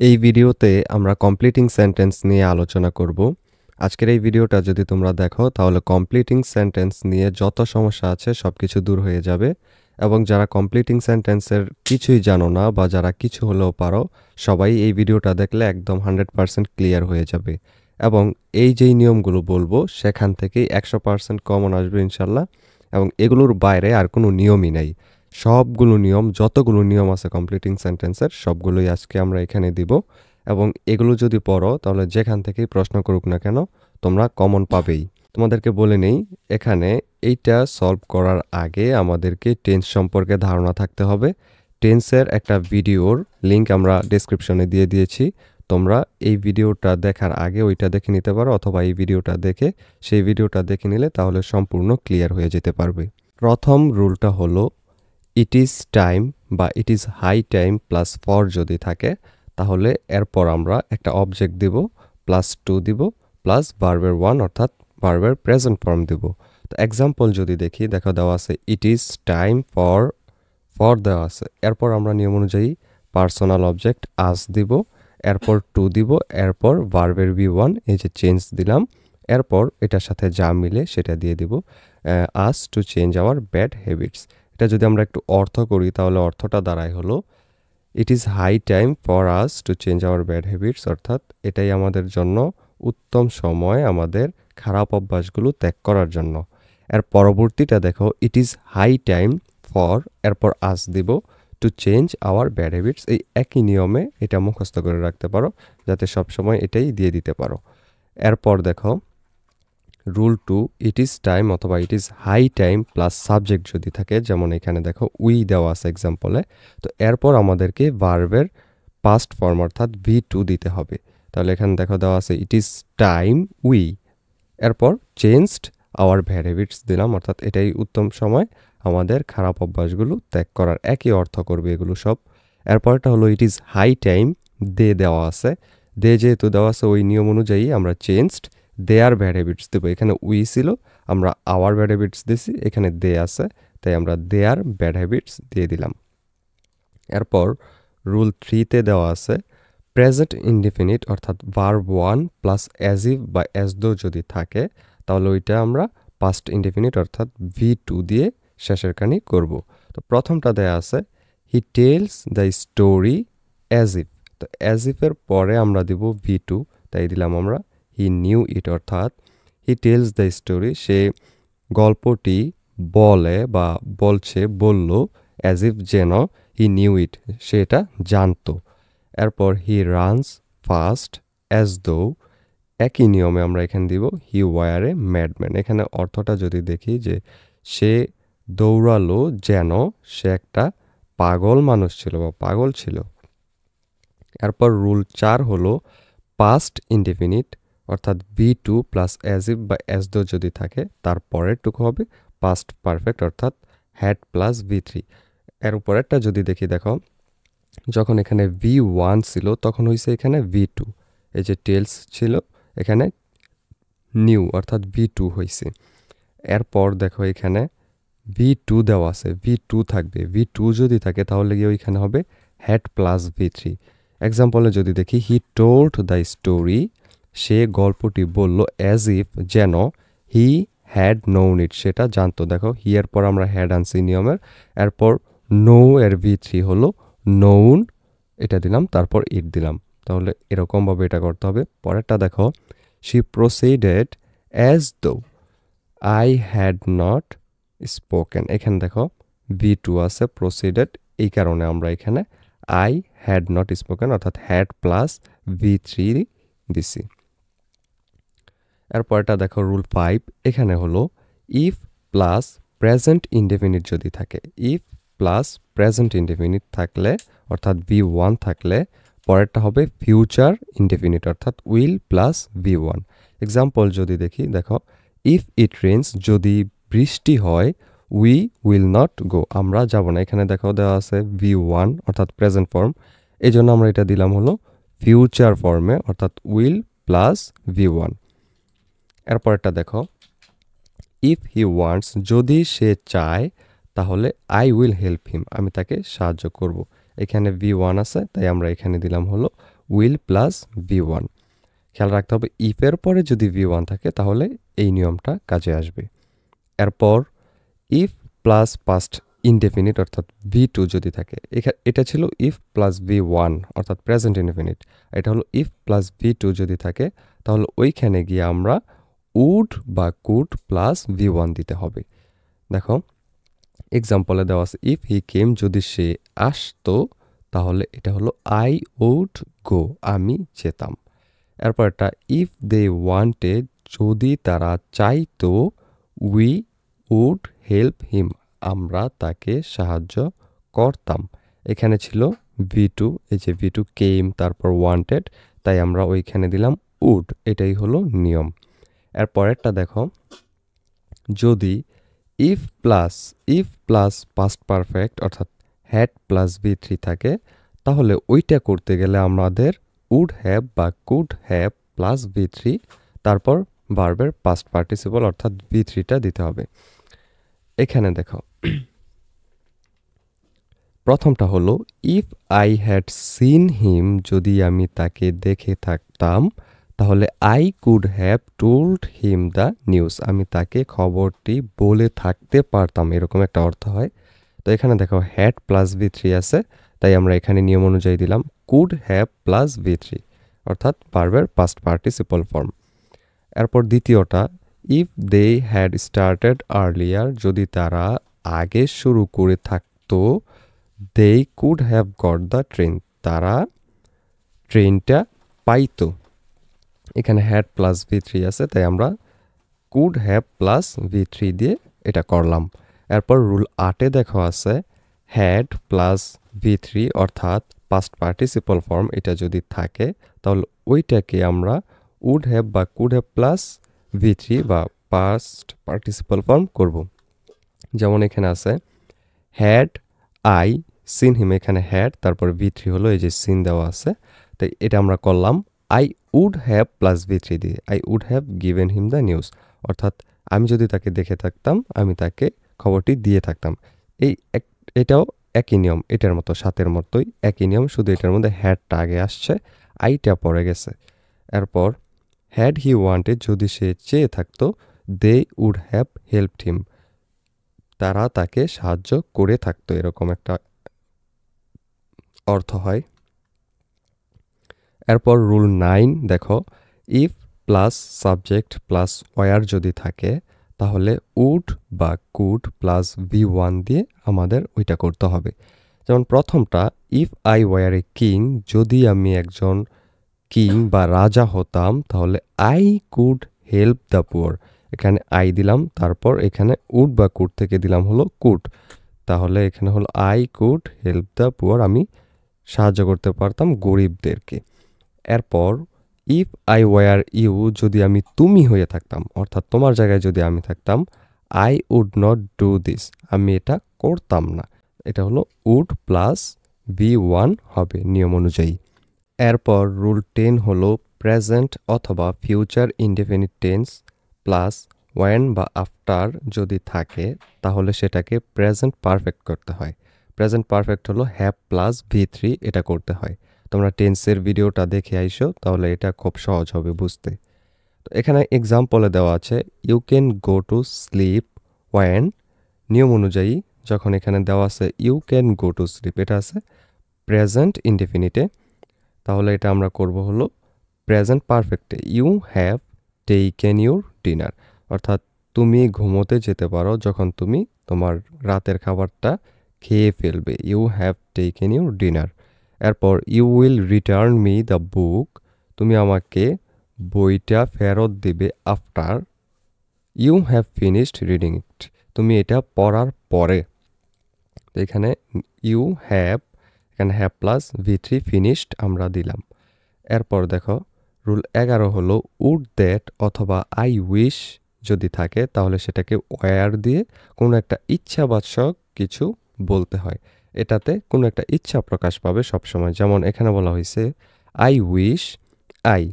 এই ভিডিওতে আমরা কমপ্লিটিং সেন্টেন্স নিয়ে আলোচনা করব। আজকের এই ভিডিওটা যদি তোমরা দেখো তাহলে কমপ্লিটিং সেন্টেন্স নিয়ে যত সমস্যা আছে সবকিছু দূর হয়ে যাবে এবং যারা কমপ্লিটিং সেন্টেন্সের কিছুই জানো না বা যারা কিছু হলেও পারো সবাই এই ভিডিওটা দেখলে একদম 100% ক্লিয়ার হয়ে যাবে এবং এই যেই নিয়মগুলো বলবো সেখান থেকেই 100% কমন আসবে ইনশাল্লাহ এবং এগুলোর বাইরে আর কোনো নিয়মই নাই। সবগুলো নিয়ম যতগুলো নিয়ম আছে কমপ্লিটিং সেন্টেন্সের সবগুলোই আজকে আমরা এখানে দিব এবং এগুলো যদি পড়ো তাহলে যেখান থেকেই প্রশ্ন করুক না কেন তোমরা কমন পাবেই। তোমাদেরকে বলে নেই, এখানে এইটা সলভ করার আগে আমাদেরকে টেন্স সম্পর্কে ধারণা থাকতে হবে। টেন্সের একটা ভিডিওর লিংক আমরা ডেসক্রিপশনে দিয়ে দিয়েছি, তোমরা এই ভিডিওটা দেখার আগে ওইটা দেখে নিতে পারো অথবা এই ভিডিওটা দেখে সেই ভিডিওটা দেখে নিলে তাহলে সম্পূর্ণ ক্লিয়ার হয়ে যেতে পারবে। প্রথম রুলটা হলো ইট ইজ টাইম বা it is high time plus for যদি থাকে তাহলে এরপর আমরা একটা অবজেক্ট দিব প্লাস টু দিব প্লাস ভার্বের ওয়ান অর্থাৎ ভার্বের প্রেজেন্ট ফর্ম দিব। তো এক্সাম্পল যদি দেখি দেখো দেওয়া আছে ইট ইজ টাইম ফর ফর দেওয়া আছে, এরপর আমরা নিয়ম অনুযায়ী পার্সোনাল অবজেক্ট আস দিব, এরপর টু দিব, এরপর ভার্বের বি ওয়ান এই যে চেঞ্জ দিলাম, এরপর এটার সাথে যা মিলে সেটা দিয়ে দিব আস to change our bad habits. এটা যদি আমরা একটু অর্থ করি তাহলে অর্থটা দাঁড়ায় হলো it is high time for us to change our bad habits, অর্থাৎ এটাই আমাদের জন্য উত্তম সময় আমাদের খারাপ অভ্যাসগুলো ত্যাগ করার জন্য। এর পরবর্তীটা দেখো it is high time for এরপর আস দিব to change our bad habits. এই একই নিয়মে এটা মুখস্থ করে রাখতে পারো যাতে সবসময় এটাই দিয়ে দিতে পারো। এরপর দেখো rule to it is time অথবা it is high time plus subject যদি থাকে, যেমন এখানে দেখো উই দেওয়া আছে এক্সাম্পলে, তো এরপর আমাদেরকে ভার্বের পাস্ট ফর্ম অর্থাৎ ভি টু দিতে হবে। তাহলে এখানে দেখো দেওয়া আছে ইট ইজ টাইম উই, এরপর চেঞ্জড আওয়ার ব্যাড হ্যাবিটস দিলাম, অর্থাৎ এটাই উত্তম সময় আমাদের খারাপ অভ্যাসগুলো ত্যাগ করার, একই অর্থ করবে এগুলো সব। এরপরটা হলো ইট ইজ হাই টাইম দে দেওয়া আছে, দে যেহেতু দেওয়া আছে ওই নিয়ম অনুযায়ী আমরা চেঞ্জড দেয়ার ব্যাড হ্যাবিটস দেবো। এখানে উই ছিল, আমরা আওয়ার ব্যাড হ্যাবিটস দিছি, এখানে দে আছে তাই আমরা দেয়ার ব্যাড হ্যাবিটস দিয়ে দিলাম। এরপর রুল থ্রিতে দেওয়া আছে প্রেজেন্ট ইনডিফিনিট অর্থাৎ verb one plus as if বা অ্যাজ দো যদি থাকে তাহলে ওইটা আমরা পাস্ট ইনডিফিনিট অর্থাৎ ভি টু দিয়ে শেষের কানি করব। তো প্রথমটা দেওয়া আছে he tells the story as if, তো অ্যাজ ইফের পরে আমরা দিব ভি টু, তাই দিলাম আমরা হি নিউ ইট, অর্থাৎ হি টেলস দ্য স্টোরি সে গল্পটি বলে বা বলছে বলল অ্যাজ ইফ যেন হি নিউ ইট সে এটা জানতো। এরপর he runs fast as though, একই নিয়মে আমরা এখানে দিব হি ওয়ার এ ম্যাডম্যান। এখানে অর্থটা যদি দেখি যে সে দৌড়ালো যেন সে একটা পাগল মানুষ ছিল বা পাগল ছিল। এরপর রুল চার হলো পাস্ট ইনডিফিনিট অর্থাৎ V two plus as if বা অ্যাজ দো যদি থাকে তার পরেরটুকু হবে পাস্ট পারফেক্ট অর্থাৎ হ্যাড প্লাস ভি থ্রি। এর উপরেরটা যদি দেখি দেখো যখন এখানে ভি ওয়ান ছিল তখন হয়েছে এখানে ভি টু, এই যে টেলস ছিল এখানে নিউ অর্থাৎ ভি টু হয়েছে। এরপর দেখো এখানে ভি টু দেওয়া আছে, ভি টু থাকবে, ভি টু যদি থাকে তাহলে গিয়ে ওইখানে হবে হ্যাড প্লাস ভি থ্রি। এক্সাম্পলে যদি দেখি হি টোল্ড দ্য স্টোরি সে গল্পটি বলল অ্যাজ ইফ যেন হি হ্যাড নোন ইট সেটা জানতো। দেখো হি এর পর আমরা হ্যাড আনছি নিয়মের, এরপর নো এর ভি থ্রি হলো নোন এটা দিলাম তারপর ইট দিলাম, তাহলে এরকমভাবে এটা করতে হবে। পরেরটা দেখো she proceeded as though I had not spoken, এখানে দেখো ভি টু আছে প্রসিডেড এই কারণে আমরা এখানে আই হ্যাড নট স্পোকেন অর্থাৎ হ্যাড প্লাস ভি থ্রি দিছি। এরপরটা দেখো রুল ফাইভ, এখানে হলো ইফ প্লাস প্রেজেন্ট ইনডেফিনিট যদি থাকে, ইফ প্লাস প্রেজেন্ট ইনডেফিনিট থাকলে অর্থাৎ ভি ওয়ান থাকলে পরেরটা হবে ফিউচার ইনডেফিনিট অর্থাৎ will plus V one. Example যদি দেখি দেখো ইফ ইট রেন্স যদি বৃষ্টি হয় উই উইল নট গো আমরা যাব না, এখানে দেখো দেওয়া আছে ভি ওয়ান অর্থাৎ প্রেজেন্ট ফর্ম, এই জন্য আমরা এটা দিলাম হলো ফিউচার ফর্মে অর্থাৎ উইল প্লাস ভি ওয়ান। এরপরটা দেখো ইফ হি ওয়ান্টস যদি সে চায় তাহলে আই উইল হেল্প হিম আমি তাকে সাহায্য করব, এখানে ভি ওয়ান আছে তাই আমরা এখানে দিলাম হলো উইল প্লাস V1। খেয়াল রাখতে হবে ইফের পরে যদি V1 থাকে তাহলে এই নিয়মটা কাজে আসবে। এরপর ইফ প্লাস পাস্ট ইনডেফিনিট অর্থাৎ V2 যদি থাকে, এটা ছিল ইফ প্লাস V1 অর্থাৎ প্রেজেন্ট ইনডেফিনিট। এটা হলো ইফ প্লাস V2 যদি থাকে তাহলে ওইখানে গিয়ে আমরা উড বা কুড প্লাস V1 দিতে হবে। দেখো এক্সাম্পলে দেওয়া আছে ইফ হি কেম, যদি সে আসতো তাহলে এটা হলো আই উড গো, আমি যেতাম। এরপর একটা ইফ দে ওয়ান্টেড, যদি তারা চাইতো, উই উড হেল্প হিম, আমরা তাকে সাহায্য করতাম। এখানে ছিল V2, এই যে V2 কেম তারপর ওয়ান্টেড, তাই আমরা ওইখানে দিলাম উড, এটাই হলো নিয়ম। এরপরেরটা দেখো, যদি ইফ প্লাস পাস্ট পারফেক্ট অর্থাৎ হ্যাড প্লাস V3 থাকে তাহলে ওইটা করতে গেলে আমাদের উড হ্যাভ বা কুড হ্যাভ প্লাস V3 তারপর ভার্বের পাস্ট পার্টিসিপল অর্থাৎ V3টা দিতে হবে। এখানে দেখো প্রথমটা হলো if I had seen him, যদি আমি তাকে দেখে থাকতাম তাহলে I could have told him the news, আমি তাকে খবরটি বলে থাকতে পারতাম, এরকম একটা অর্থ হয়। তো এখানে দেখো হ্যাড প্লাস V3 আছে, তাই আমরা এখানে নিয়ম অনুযায়ী দিলাম কুড হ্যাভ প্লাস V3 অর্থাৎ ভার্বের পাস্ট পার্টিসিপল ফর্ম। এরপর দ্বিতীয়টা if they had started earlier, যদি তারা আগে শুরু করে থাকতো, they could have got the train, তারা ট্রেনটা পাইতো। এখানে হ্যাড প্লাস V3 আছে, তাই আমরা কুড হ্যাভ প্লাস V3 দিয়ে এটা করলাম। এরপর রুল 8-এ দেখা আছে হ্যাড প্লাস V3 অর্থাৎ পাস্ট পার্টিসিপল ফর্ম, এটা যদি থাকে তাহলে ওইটাকে আমরা উড হ্যাভ বা কুড হ্যাভ প্লাস V3 বা পাস্ট পার্টিসিপল ফর্ম করব। যেমন এখানে আছে হ্যাড আই সিন হিম, এখানে হ্যাড তারপর V3 হলো এই যে সিন দেওয়া আছে, তাই এটা আমরা করলাম I would have plus V3 দিয়ে, I would have given him the news অর্থাৎ আমি যদি তাকে দেখে থাকতাম আমি তাকে খবরটি দিয়ে থাকতাম। এটাও একই নিয়ম, এটার মতো 7-এর মতোই একই নিয়ম, শুধু এটার মধ্যে হ্যাডটা আগে আসছে, আইটা পরে গেছে। এরপর হ্যাড হি ওয়ান্টেড, যদি সে চেয়ে থাকতো, they would have helped him, তারা তাকে সাহায্য করে থাকতো, এরকম একটা অর্থ হয়। এরপর রুল 9 দেখো if plus subject plus were যদি থাকে তাহলে উড বা কুড প্লাস V1 দিয়ে আমাদের ওইটা করতে হবে। যেমন প্রথমটা if I were a king, যদি আমি একজন কিং বা রাজা হতাম তাহলে I could help the poor, এখানে আই দিলাম তারপর এখানে উড বা কুড থেকে দিলাম হলো কুড, তাহলে এখানে হলো I could help the poor, আমি সাহায্য করতে পারতাম গরিবদেরকে। এরপর ইফ আই ওয়ার ইউ, যদি আমি তুমি হয়ে থাকতাম অর্থাৎ তোমার জায়গায় যদি আমি থাকতাম, I would not do this, আমি এটা করতাম না, এটা হলো উড প্লাস V1 হবে নিয়ম অনুযায়ী। এরপর রুল 10 হলো প্রেজেন্ট অথবা future indefinite tense plus when বা আফটার যদি থাকে তাহলে সেটাকে প্রেজেন্ট পারফেক্ট করতে হয়। প্রেজেন্ট পারফেক্ট হলো হ্যাভ প্লাস V3, এটা করতে হয়। তোমরা টেন্সের ভিডিওটা দেখে আইসো তাহলে এটা খুব সহজ হবে বুঝতে। তো এখানে এক্সাম্পলে দেওয়া আছে you can go to sleep when, নিয়ম অনুযায়ী যখন এখানে দেওয়া আছে you can go to sleep, এটা আছে প্রেজেন্ট ইনডেফিনিটে, তাহলে এটা আমরা করব হলো প্রেজেন্ট পারফেক্টে you have taken your dinner, অর্থাৎ তুমি ঘুমোতে যেতে পারো যখন তুমি তোমার রাতের খাবারটা খেয়ে ফেলবে, you have taken your dinner. এরপর you will return me the book, তুমি আমাকে বইটা ফেরত দিবে after you have finished reading it, তুমি এটা পড়ার পরে। তো এখানে ইউ হ্যাভ, এখানে হ্যাভ প্লাস V3 ফিনিশড আমরা দিলাম। এরপর দেখো রুল 11 হলো উড দ্যাট অথবা আই উইশ যদি থাকে তাহলে সেটাকে ওয়ার দিয়ে কোনো একটা ইচ্ছাবাচক কিছু বলতে হয়, এটাতে কোনো একটা ইচ্ছা প্রকাশ পাবে সবসময়। যেমন এখানে বলা হয়েছে আই উইশ আই,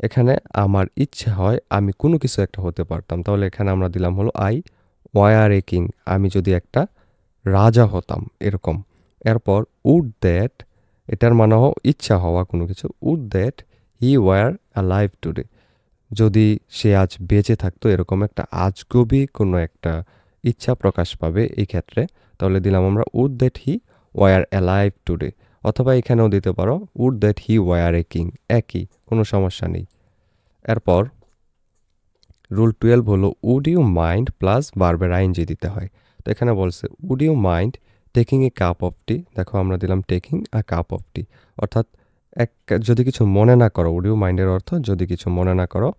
এখানে আমার ইচ্ছা হয় আমি কোনো কিছু একটা হতে পারতাম, তাহলে এখানে আমরা দিলাম হলো আই ওয়ার এ কিং, আমি যদি একটা রাজা হতাম এরকম। এরপর উড দ্যাট, এটার মানে ইচ্ছা হওয়া কোনো কিছু। Would that he were alive today, যদি সে আজ বেঁচে থাকতো, এরকম একটা আজগুবি কোনো একটা ইচ্ছা প্রকাশ পাবে এই ক্ষেত্রে, তাহলে দিলাম আমরা would that he were alive today. অথবা এখানেও দিতে পারো would that he were a king, একই, কোনো সমস্যা নেই। এরপর রুল 12 হলো উড ইউ মাইন্ড প্লাস ভার্বের আইএনজি দিতে হয়। তো এখানে বলছে would you mind taking a cup of tea, দেখো আমরা দিলাম taking a cup of tea, অর্থাৎ যদি কিছু মনে না করো, উড ইউ মাইন্ডের অর্থ যদি কিছু মনে না করো,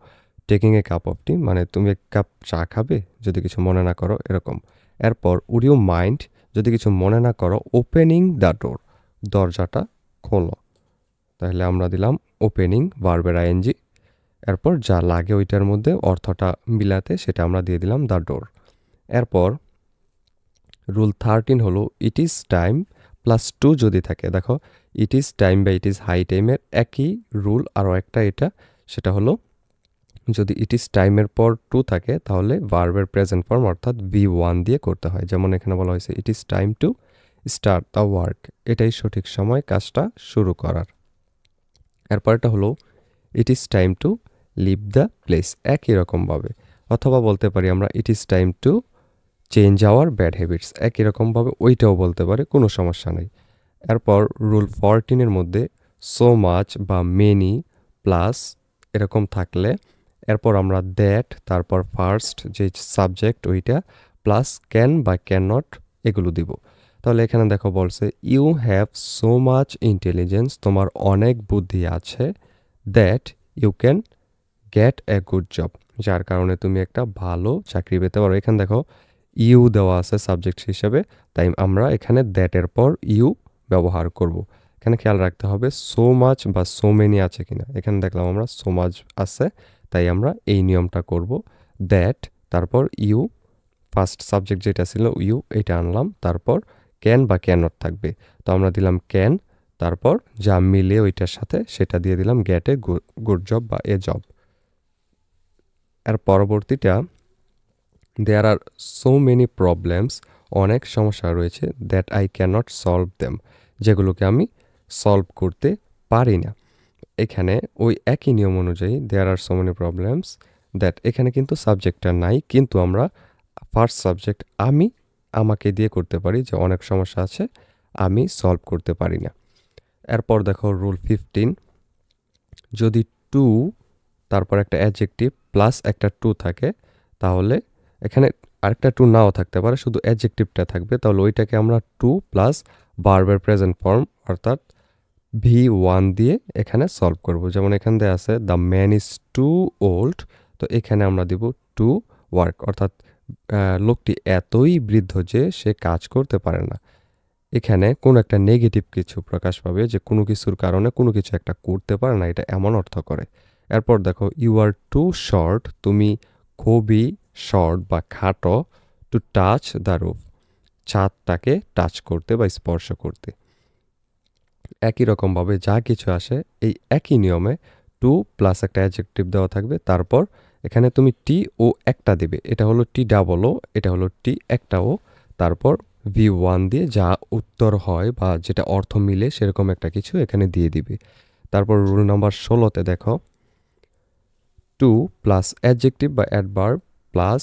টেকিং এ কাপ অফ টি মানে তুমি এক কাপ চা খাবে যদি কিছু মনে না করো, এরকম। এরপর উড ইউ মাইন্ড যদি কিছু মনে না করো ওপেনিং দ্য ডোর, দরজাটা খোলো, তাহলে আমরা দিলাম ওপেনিং ভার্বের আইএনজি। এরপর যা লাগে ওইটার মধ্যে অর্থটা মিলাতে সেটা আমরা দিয়ে দিলাম দ্য ডোর। এরপর রুল 13 হলো it is time plus to যদি থাকে, দেখো ইট ইজ টাইম বা ইট ইজ হাই টাইমের একই রুল আরও একটা, এটা সেটা হলো যদি ইট ইজ টাইমের পর টু থাকে তাহলে ভার্বের প্রেজেন্ট ফর্ম অর্থাৎ V1 দিয়ে করতে হয়। যেমন এখানে বলা হয়েছে it is time to start the work, এটাই সঠিক সময় কাজটা শুরু করার। এরপর এটা হলো it is time to leave the place, একই রকমভাবে। অথবা বলতে পারি আমরা it is time to change our bad habits, একই রকমভাবে ওইটাও বলতে পারে, কোনো সমস্যা নেই। এরপর রুল 14 মধ্যে সো মাচ বা মেনি প্লাস এরকম থাকলে এরপর আমরা দ্যাট, তারপর ফার্স্ট যে সাবজেক্ট ওইটা প্লাস ক্যান বা ক্যান নট এগুলো দিব। তাহলে এখানে দেখো বলছে you have so much intelligence, তোমার অনেক বুদ্ধি আছে, that you can get a good job, যার কারণে তুমি একটা ভালো চাকরি পেতে পারো। এখানে দেখো ইউ দেওয়া আছে সাবজেক্ট হিসেবে, তাই আমরা এখানে দ্যাটের পর ইউ ব্যবহার করব। এখানে খেয়াল রাখতে হবে সো মাচ বা সো মেনি আছে কিনা, এখানে দেখলাম আমরা সো মাচ আছে, তাই আমরা এই নিয়মটা করব। দ্যাট তারপর ইউ, ফার্স্ট সাবজেক্ট যেটা ছিল ইউ এটা আনলাম, তারপর ক্যান বা ক্যানট থাকবে, তো আমরা দিলাম ক্যান, তারপর যা মিলে ওইটার সাথে সেটা দিয়ে দিলাম গেট এ গুড জব বা এ জব। এর পরবর্তীটা দেয়ার আর সো মেনি প্রবলেমস, অনেক সমস্যা রয়েছে, that I cannot solve them, যেগুলোকে আমি সলভ করতে পারি না। এখানে ওই একই নিয়ম অনুযায়ী দেয়ার আর সো মেনি প্রবলেমস দ্যাট, এখানে কিন্তু সাবজেক্টটা নাই, কিন্তু আমরা ফার্স্ট সাবজেক্ট আমি আমাকে দিয়ে করতে পারি যে অনেক সমস্যা আছে আমি সলভ করতে পারি না। এরপর দেখো রুল 15, যদি টু তারপর একটা অ্যাডজেক্টিভ প্লাস একটা টু থাকে, তাহলে এখানে আরেকটা টু নাও থাকতে পারে, শুধু অ্যাডজেক্টিভটা থাকবে, তাহলে ওইটাকে আমরা টু প্লাস ভার্বের প্রেজেন্ট ফর্ম অর্থাৎ V1 দিয়ে এখানে সলভ করব। যেমন এখান দিয়ে আছে the man is too old, তো এখানে আমরা দিব টু ওয়ার্ক, অর্থাৎ লোকটি এতই বৃদ্ধ যে সে কাজ করতে পারে না। এখানে কোনো একটা নেগেটিভ কিছু প্রকাশ পাবে যে কোনো কিছুর কারণে কোনো কিছু একটা করতে পারে না, এটা এমন অর্থ করে। এরপর দেখো ইউ আর টু শর্ট, তুমি খুবই শর্ট বা খাটো, টু টাচ দ্য রুফ, ছাদটাকে টাচ করতে বা স্পর্শ করতে। একই রকমভাবে যা কিছু আসে এই একই নিয়মে টু প্লাস একটা অ্যাডজেক্টিভ দেওয়া থাকবে, তারপর এখানে তুমি টি ও একটা দেবে, এটা হলো টি ডাবল ও, এটা হলো টি একটা ও, তারপর V1 দিয়ে যা উত্তর হয় বা যেটা অর্থ মিলে সেরকম একটা কিছু এখানে দিয়ে দিবে। তারপর রুল নাম্বার 16তে দেখো টু প্লাস অ্যাডজেক্টিভ বা অ্যাডভার্ব প্লাস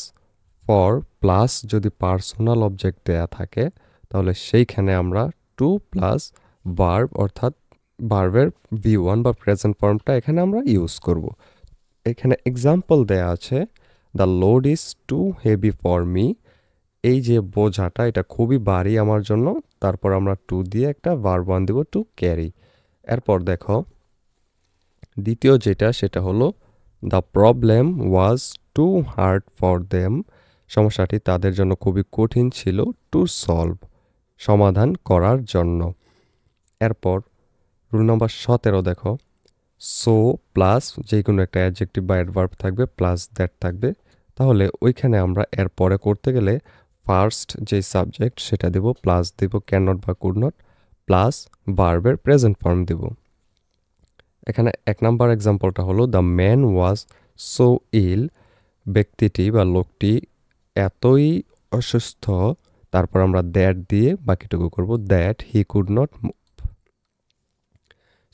ফর প্লাস যদি পার্সোনাল অবজেক্ট দেয়া থাকে, তাহলে সেইখানে আমরা টু প্লাস ভার্ব অর্থাৎ ভার্বের V1 বা প্রেজেন্ট ফর্মটা এখানে আমরা ইউজ করব। এখানে এক্সাম্পল দেয়া আছে the load is too heavy for me, এই যে বোঝাটা এটা খুবই ভারী আমার জন্য, তারপর আমরা টু দিয়ে একটা ভার্ব ওয়ান দিব টু ক্যারি। এরপর দেখো দ্বিতীয় যেটা সেটা হলো the problem was too hard for them, সমস্যাটি তাদের জন্য খুবই কঠিন ছিল টু সলভ, সমাধান করার জন্য। এরপর রুল নাম্বার 17 দেখো সো প্লাস যে কোনো একটা অ্যাডজেক্টিভ বা অ্যাডভার্ব থাকবে প্লাস দ্যাট থাকবে, তাহলে ওইখানে আমরা এর পরে করতে গেলে ফার্স্ট যে সাবজেক্ট সেটা দেব, প্লাস দেব ক্যান নট বা কুড নট, প্লাস ভার্বের প্রেজেন্ট ফর্ম দেব। এখানে 1 নাম্বার এক্সাম্পলটা হলো দ্য ম্যান ওয়াজ সো ইল, ব্যক্তিটি বা লোকটি এতই অসুস্থ, তারপর আমরা দ্যাট দিয়ে বাকিটুকু করব that he could not move.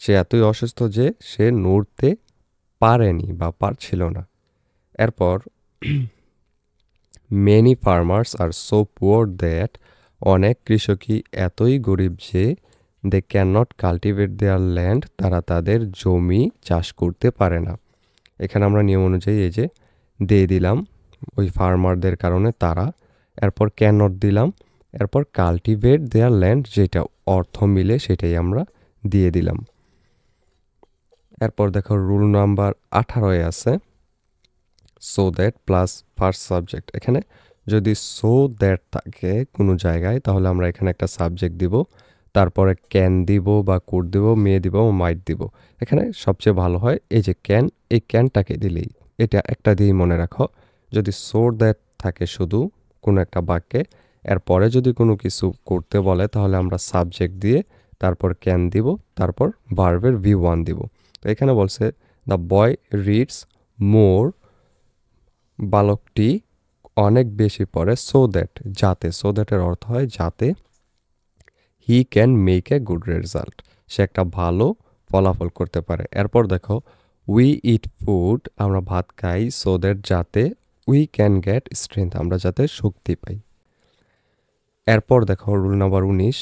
সে এতই অসুস্থ যে সে নড়তে পারেনি বা পারছিল না। এরপর many farmers are so poor that, অনেক কৃষকই এতই গরিব যে they can not cultivate their land, তারা তাদের জমি চাষ করতে পারে না। এখানে আমরা নিয়ম অনুযায়ী এই যে দিয়ে দিলাম ওই ফার্মারদের কারণে তারা, এরপর ক্যান নট দিলাম, এরপর কাল্টিভেট দেয়ার ল্যান্ড যেটা অর্থ মিলে সেটাই আমরা দিয়ে দিলাম। এরপর দেখো রুল নাম্বার 18 আছে so that plus first subject. এখানে যদি সো দ্যাট থাকে কোনো জায়গায় তাহলে আমরা এখানে একটা সাবজেক্ট দিব, তারপরে ক্যান দিব বা কুড দিব, মে দিব, মাইট দিব। এখানে সবচেয়ে ভালো হয় এই যে ক্যান, এই ক্যানটাকে দিলেই, এটা একটা দিয়েই মনে রাখো। যদি সো দ্যাট থাকে শুধু কোনো একটা বাক্যে, এরপরে যদি কোনো কিছু করতে বলে তাহলে আমরা সাবজেক্ট দিয়ে তারপর ক্যান দিব, তারপর ভার্বের V1 দিব। তো এখানে বলছে দ্য বয় রিডস মোর, বালকটি অনেক বেশি পড়ে, সো দ্যাট যাতে, সো দ্যাটের অর্থ হয় যাতে, he can make a good result সে একটা ভালো ফলাফল করতে পারে। এরপর দেখো উই ইট ফুড, আমরা ভাত খাই, সো দ্যাট যাতে, উই ক্যান গেট স্ট্রেংথ আমরা যাতে শক্তি পাই। এরপর দেখো রুল নাম্বার 19,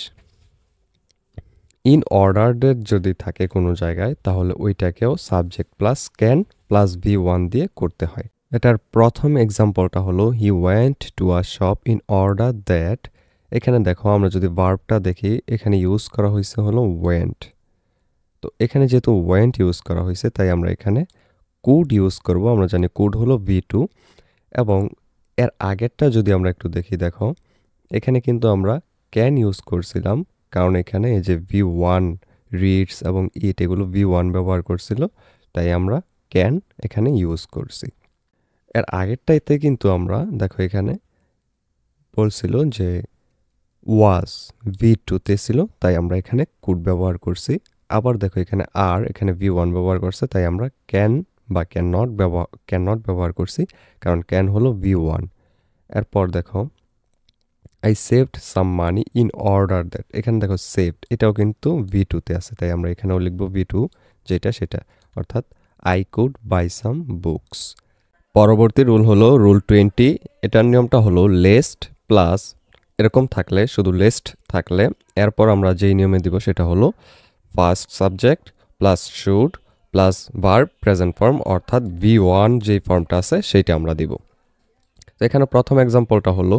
ইন অর্ডারডের যদি থাকে কোনো জায়গায় তাহলে ওইটাকেও subject plus can plus V1 দিয়ে করতে হয়। এটার প্রথম এক্সাম্পলটা হলো he went to a shop in order that. এখানে দেখো আমরা যদি ভার্বটা দেখি এখানে ইউজ করা হয়েছে হলো ওয়েন্ট। তো এখানে যেহেতু ওয়েন্ট ইউজ করা হয়েছে তাই আমরা এখানে কুড ইউজ করব। আমরা জানি কুড হলো V2 এবং এর আগেরটা যদি আমরা একটু দেখি, দেখো এখানে কিন্তু আমরা ক্যান ইউজ করছিলাম, কারণ এখানে এই যে V1 রিডস এবং ইট এগুলো V1 ব্যবহার করছিল, তাই আমরা ক্যান এখানে ইউজ করছি। এর আগেরটাইতে কিন্তু আমরা দেখো এখানে বলছিল যে ওয়াজ V2তে ছিল, তাই আমরা এখানে কুড ব্যবহার করছি। আবার দেখো এখানে আর এখানে V1 ব্যবহার করছে, তাই আমরা ক্যান বা ক্যান নট ব্যবহার করছি, কারণ ক্যান হলো V1। এরপর দেখো I saved some money in order that, এখানে দেখো সেভড এটাও কিন্তু V2তে আছে, তাই আমরা এখানেও লিখবো V2 যেটা সেটা, অর্থাৎ I could buy some books. পরবর্তী রুল হলো রুল 20। এটার নিয়মটা হলো লেস্ট প্লাস এরকম থাকলে, শুধু লেস্ট থাকলে এরপর আমরা যেই নিয়মে দিব সেটা হলো first subject plus should plus verb present form, অর্থাৎ V1 যেই ফর্মটা আছে সেইটা আমরা দিব। তো এখানে প্রথম এক্সাম্পলটা হলো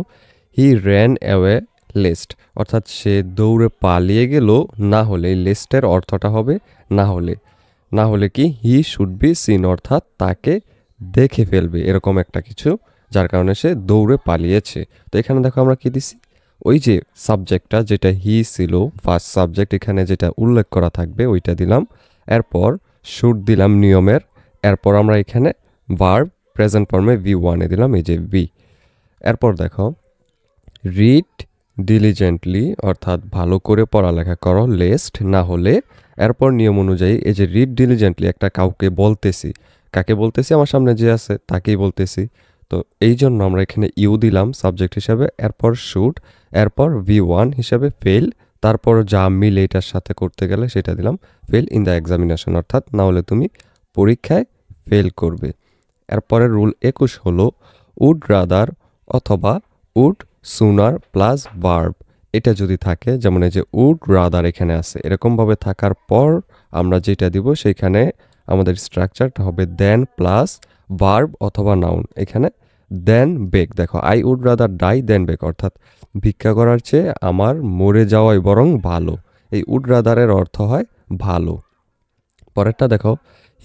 হি র্যান অ্যাওয়ে লিস্ট, অর্থাৎ সে দৌড়ে পালিয়ে গেল, না হলে এই লিস্টের অর্থটা হবে না হলে কি হি শুড বি সিন, অর্থাৎ তাকে দেখে ফেলবে এরকম একটা কিছু, যার কারণে সে দৌড়ে পালিয়েছে। তো এখানে দেখো আমরা কি দিছি, ওই যে সাবজেক্টটা যেটা হি ছিল ফার্স্ট সাবজেক্ট, এখানে যেটা উল্লেখ করা থাকবে ওইটা দিলাম, এরপর শুড দিলাম নিয়মের, এরপর আমরা এখানে ভার্ব প্রেজেন্ট ফর্মে V1 দিলাম এই যে V। এরপর দেখো রিড ডিলিজেন্টলি, অর্থাৎ ভালো করে পড়ালেখা করো, লেস্ট না হলে, এরপর নিয়ম অনুযায়ী এই যে রিড ডিলিজেন্টলি একটা কাউকে বলতেছি, কাকে বলতেছি, আমার সামনে যে আছে তাকেই বলতেছি, তো এই জন্য আমরা এখানে ইউ দিলাম সাবজেক্ট হিসাবে, এরপর শুড, এরপর V1 হিসাবে ফেল, তারপর যা মিলে এটার সাথে করতে গেলে সেটা দিলাম ফেল ইন দ্য এক্সামিনেশন, অর্থাৎ না হলে তুমি পরীক্ষায় ফেল করবে। এরপরে রুল 21 হলো উড রাদার অথবা উড সুনার প্লাস ভার্ব, এটা যদি থাকে, যেমন এই যে উড রাদার এখানে আছে, এরকমভাবে থাকার পর আমরা যেটা দিব সেইখানে আমাদের স্ট্রাকচারটা হবে দেন প্লাস ভার্ব অথবা নাউন। এখানে দেন বেক, দেখো I would rather die than beg, অর্থাৎ ভিক্ষা করার চেয়ে আমার মরে যাওয়াই বরং ভালো। এই উড রাদারের অর্থ হয় ভালো। পরেরটা দেখো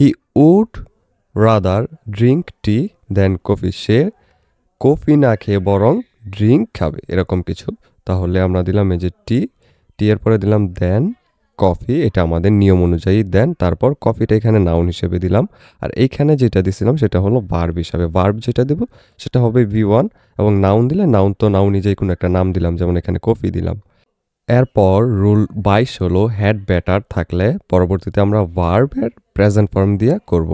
he would rather drink tea than coffee, সে কফি না খেয়ে বরং ড্রিঙ্ক খাবে এরকম কিছু। তাহলে আমরা দিলাম এই যে টি এর পরে দিলাম দেন কফি, এটা আমাদের নিয়ম অনুযায়ী দেন, তারপর কফিটা এখানে নাউন হিসেবে দিলাম, আর এইখানে যেটা দিছিলাম সেটা হলো ভার্ব হিসাবে, ভার্ব যেটা দেব সেটা হবে V1, এবং নাউন দিলে নাউন তো নাউন নিজেই কোনো একটা নাম দিলাম, যেমন এখানে কফি দিলাম। এরপর রুল 22 হলো হ্যাড বেটার থাকলে পরবর্তীতে আমরা ভার্বের প্রেজেন্ট ফর্ম দিয়ে করব।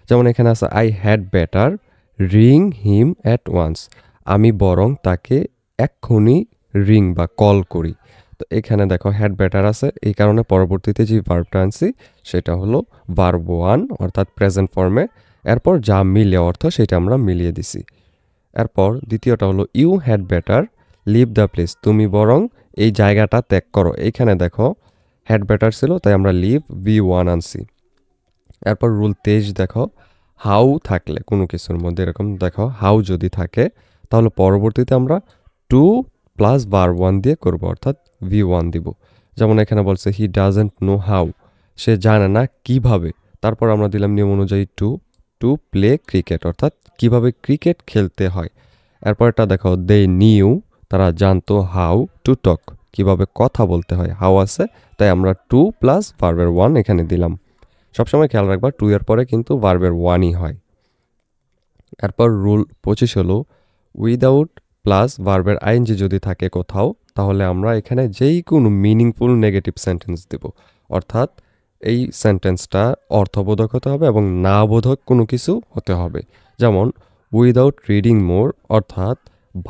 যেমন এখানে আছে I had better ring him at once, আমি বরং তাকে এক্ষুনি রিং বা কল করি। তো এখানে দেখো হ্যাড বেটার আছে, এই কারণে পরবর্তীতে যে ভার্বটা আনছি সেটা হলো ভার্ব 1 অর্থাৎ প্রেজেন্ট ফর্মে। এরপর যা মিলে অর্থ সেটা আমরা মিলিয়ে দিছি। এরপর দ্বিতীয়টা হলো you had better leave the place, তুমি বরং এই জায়গাটা ত্যাগ করো। এইখানে দেখো হ্যাড বেটার ছিল, তাই আমরা লিভ V1 আনছি। এরপর রুল 23 দেখো, হাউ থাকলে কোনো কিছুর মধ্যে এরকম দেখো হাউ যদি থাকে তাহলে পরবর্তীতে আমরা টু প্লাস ভার্ব 1 দিয়ে করব, অর্থাৎ V1 দিব। যেমন এখানে বলছে হি ডাজেন্ট নো হাউ, সে জানে না কিভাবে। তারপর আমরা দিলাম নিয়ম অনুযায়ী টু প্লে ক্রিকেট, অর্থাৎ কিভাবে ক্রিকেট খেলতে হয়। এরপর এটা দেখো দে নিউ, তারা জানতো হাউ টু টক, কিভাবে কথা বলতে হয়। হাউ আছে, তাই আমরা টু প্লাস ভার্বের 1 এখানে দিলাম। সবসময় খেয়াল রাখবা 2 এর পরে কিন্তু ভার্বের 1ই হয়। এরপর রুল 25 হলো উইদাউট প্লাস ভার্বের আইএনজি যদি থাকে কোথাও, তাহলে আমরা এখানে যেই কোনো মিনিংফুল নেগেটিভ সেন্টেন্স দেব, অর্থাৎ এই সেন্টেন্সটা অর্থবোধক হতে হবে এবং না বোধক কোনো কিছু হতে হবে। যেমন উইদাউট রিডিং মোর, অর্থাৎ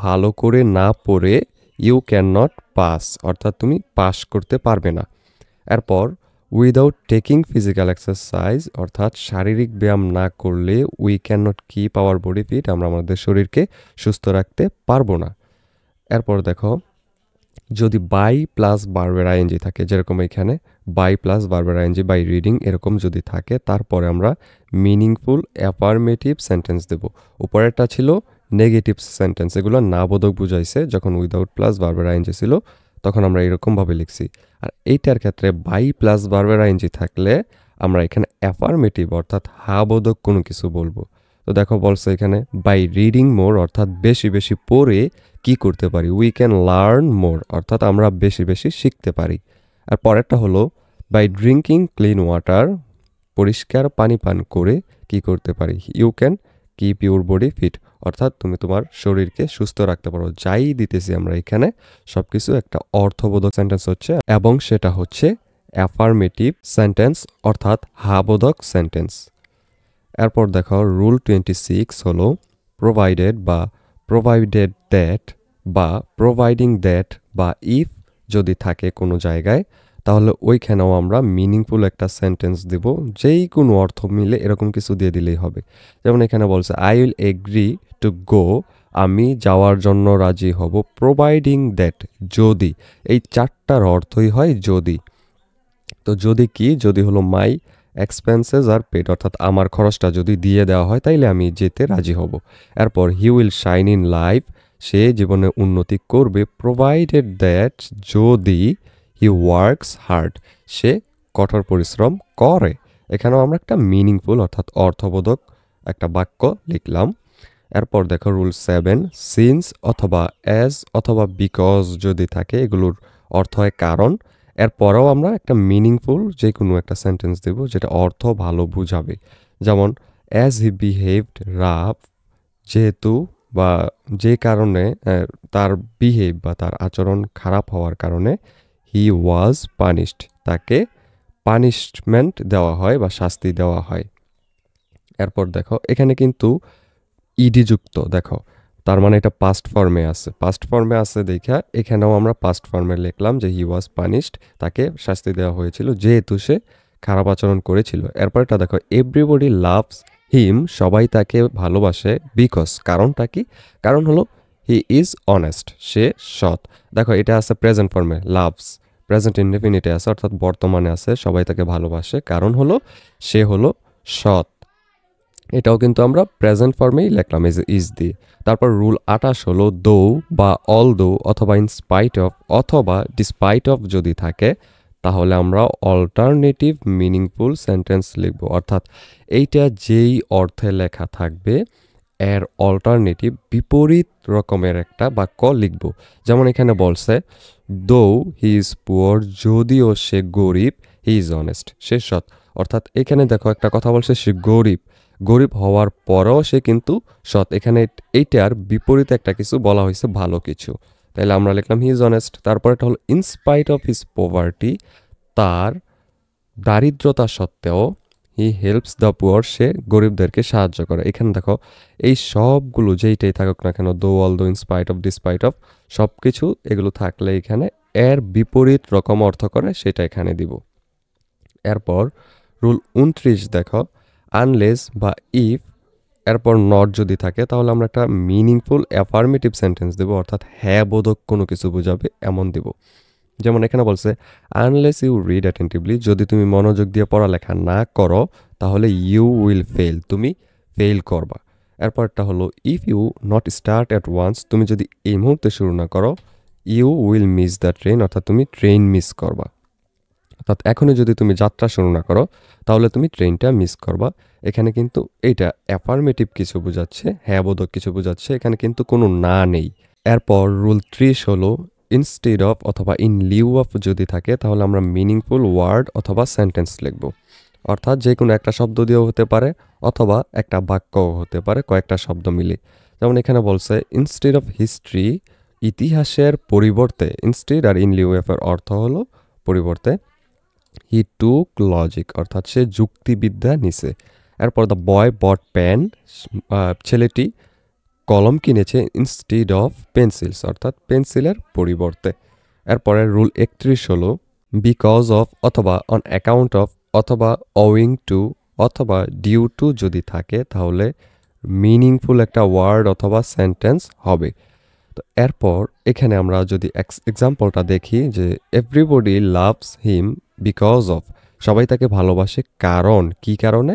ভালো করে না পড়ে ইউ ক্যান নট পাস, অর্থাৎ তুমি পাস করতে পারবে না। এরপর উইদাউট টেকিং ফিজিক্যাল এক্সারসাইজ, অর্থাৎ শারীরিক ব্যায়াম না করলে we can not keep our body fit, আমরা আমাদের শরীরকে সুস্থ রাখতে পারবো না। এরপর দেখো যদি বাই প্লাস ভার্বের আইএনজি থাকে, যেরকম এখানে বাই প্লাস ভার্বের আইএনজি বাই রিডিং এরকম যদি থাকে, তারপরে আমরা মিনিংফুল অ্যাফার্মেটিভ সেন্টেন্স দেব। উপরেরটা ছিল নেগেটিভ সেন্টেন্স, এগুলো না বোধক বুঝাইছে। যখন উইদাউট প্লাস ভার্বের আইএনজি ছিল তখন আমরা এরকমভাবে লিখছি। আর এইটার ক্ষেত্রে বাই প্লাস ভার্বের আইএনজি থাকলে আমরা এখানে অ্যাফার্মেটিভ অর্থাৎ হা বোধক কোনো কিছু বলবো। তো দেখো বলছে এখানে বাই রিডিং মোর, অর্থাৎ বেশি বেশি পড়ে কি করতে পারি, উই ক্যান লার্ন মোর, অর্থাৎ আমরা বেশি বেশি শিখতে পারি। আর পরেরটা হলো বাই ড্রিঙ্কিং ক্লিন ওয়াটার, পরিষ্কার পানি পান করে কি করতে পারি, you can keep your body fit, অর্থাৎ তুমি তোমার শরীরকে সুস্থ রাখতে পারো। যাই দিতেছি আমরা এখানে সব কিছু একটা অর্থবোধক সেন্টেন্স হচ্ছে, এবং সেটা হচ্ছে অ্যাফার্মেটিভ সেন্টেন্স অর্থাৎ হাবোধক সেন্টেন্স। এরপর দেখো রুল 26 হলো প্রোভাইডেড বা প্রোভাইডেড দ্যাট বা প্রোভাইডিং দ্যাট বা ইফ যদি থাকে কোনো জায়গায়, তাহলে ওইখানেও আমরা মিনিংফুল একটা সেন্টেন্স দেব, যেই কোনো অর্থ মিলে এরকম কিছু দিয়ে দিলেই হবে। যেমন এখানে বলছে I will agree to go, আমি যাওয়ার জন্য রাজি হব, প্রোভাইডিং দ্যাট যদি, এই চারটার অর্থই হয় যদি। তো যদি কি, যদি হলো মাই এক্সপেন্সেস আর পেড, অর্থাৎ আমার খরচটা যদি দিয়ে দেওয়া হয় তাইলে আমি যেতে রাজি হব। এরপর he will shine in life, সে জীবনে উন্নতি করবে, প্রোভাইডেড দ্যাট যদি হি ওয়ার্কস হার্ড, সে কঠোর পরিশ্রম করে। এখানেও আমরা একটা মিনিংফুল অর্থাৎ অর্থবোধক একটা বাক্য লিখলাম। এরপর দেখো রুল 7, সিন্স অথবা অ্যাজ অথবা বিকজ যদি থাকে, এগুলোর অর্থ হয় কারণ। এরপরেও আমরা একটা মিনিংফুল যে কোনো একটা সেন্টেন্স দেব যেটা অর্থ ভালো বুঝাবে। যেমন অ্যাজ হি বিহেভড রাফ, যেহেতু বা যে কারণে তার বিহেভ বা তার আচরণ খারাপ হওয়ার কারণে হি ওয়াজ পানিশড, তাকে পানিশমেন্ট দেওয়া হয় বা শাস্তি দেওয়া হয়। এরপর দেখো এখানে কিন্তু ইডি যুক্ত, দেখো তার মানে এটা পাস্ট ফর্মে আছে, পাস্ট ফর্মে আছে দেখা এখানেও আমরা পাস্ট ফর্মে লিখলাম যে হি ওয়াজ পানিশড, তাকে শাস্তি দেওয়া হয়েছিল যেহেতু সে খারাপ আচরণ করেছিল। এরপরটা দেখো এভরিবডি লাভস হিম, সবাই তাকে ভালোবাসে, বিকজ কারণটা কি, কারণ হলো হি ইজ অনেস্ট, সে সৎ। দেখো এটা আছে প্রেজেন্ট ফর্মে, লাভস প্রেজেন্ট ইনডেফিনিটে আছে অর্থাৎ বর্তমানে আছে, সবাই তাকে ভালোবাসে, কারণ হলো সে হলো সৎ। এটাও কিন্তু আমরা প্রেজেন্ট ফর্মেই লিখলাম ইজ দিয়ে। তারপর রুল 28 হলো দো বা অল দো অথবা ইন স্পাইট অফ অথবা ডিসপাইট অফ যদি থাকে, তাহলে আমরা অল্টারনেটিভ মিনিংফুল সেন্টেন্স লিখব, অর্থাৎ এইটা যেই অর্থে লেখা থাকবে এর অল্টারনেটিভ বিপরীত রকমের একটা বাক্য লিখব। যেমন এখানে বলছে দো হি ইজ পুয়ার, যদিও সে গরিব, হি ইজ অনেস্ট, সে সৎ। অর্থাৎ এখানে দেখো একটা কথা বলছে সে গরিব, গরিব হওয়ার পরেও সে কিন্তু সৎ, এখানে এইটার বিপরীতে একটা কিছু বলা হয়েছে ভালো কিছু, তাইলে আমরা লিখলাম হি ইজ অনেস্ট। তারপর এটা হলো ইনস্পাইট অফ হিজ পভার্টি, তার দারিদ্রতা সত্ত্বেও হি হেল্পস দ্য পুয়ার, সে গরিবদেরকে সাহায্য করে। এখানে দেখো এই সবগুলো যেইটাই থাকুক না কেন, দো অল দো ইনস্পাইট অফ ডিসপাইট অফ সব কিছু এগুলো থাকলে এখানে এর বিপরীত রকম অর্থ করে সেটা এখানে দিব। এরপর রুল 29 দেখো, আনলেস বা ইফ এরপর নট যদি থাকে তাহলে আমরা একটা মিনিংফুল অ্যাফার্মেটিভ সেন্টেন্স দেব, অর্থাৎ হ্যাঁ বোধক কোনো কিছু বোঝাবে এমন দিব। যেমন এখানে বলছে আনলেস ইউ রিড অ্যাটেন্টিভলি, যদি তুমি মনোযোগ দিয়ে পড়ালেখা না করো তাহলে ইউ উইল ফেল, তুমি ফেল করবা। এরপরটা হলো if you not start at once, তুমি যদি এই মুহূর্তে শুরু না করো you will miss the train, অর্থাৎ তুমি ট্রেন মিস করবা। অর্থাৎ এখনই যদি তুমি যাত্রা শুরু না করো তাহলে তুমি ট্রেনটা মিস করবা। এখানে কিন্তু এইটা অ্যাফার্মেটিভ কিছু বোঝাচ্ছে, হ্যাঁ বোধক কিছু বোঝাচ্ছে, এখানে কিন্তু কোনো না নেই। এরপর রুল 30 হলো ইনস্টেড অফ অথবা ইন লিউ অফ যদি থাকে তাহলে আমরা মিনিংফুল ওয়ার্ড অথবা সেন্টেন্স লিখব। অর্থাৎ যে কোনো একটা শব্দ দিয়েও হতে পারে অথবা একটা বাক্যও হতে পারে, কয়েকটা শব্দ মিলে। যেমন এখানে বলছে ইনস্টেড অফ হিস্ট্রি, ইতিহাসের পরিবর্তে, ইনস্টেড আর ইন লিউ অফ এর অর্থ হলো পরিবর্তে, হি টুক লজিক, অর্থাৎ সে যুক্তিবিদ্যা নিছে। এরপর দ্য বয় বট পেন, ছেলেটি কলম কিনেছে ইনস্টিড অফ পেন্সিলস, অর্থাৎ পেন্সিলের পরিবর্তে। এরপরে রুল 31 হলো বিকজ অফ অথবা অন অ্যাকাউন্ট অফ অথবা ওয়িং টু অথবা ডিউ টু যদি থাকে তাহলে মিনিংফুল একটা ওয়ার্ড অথবা সেন্টেন্স হবে। তো এরপর এখানে আমরা যদি এক্সাম্পলটা দেখি যে everybody loves him because of, সবাই তাকে ভালোবাসে কারণ, কি কারণে?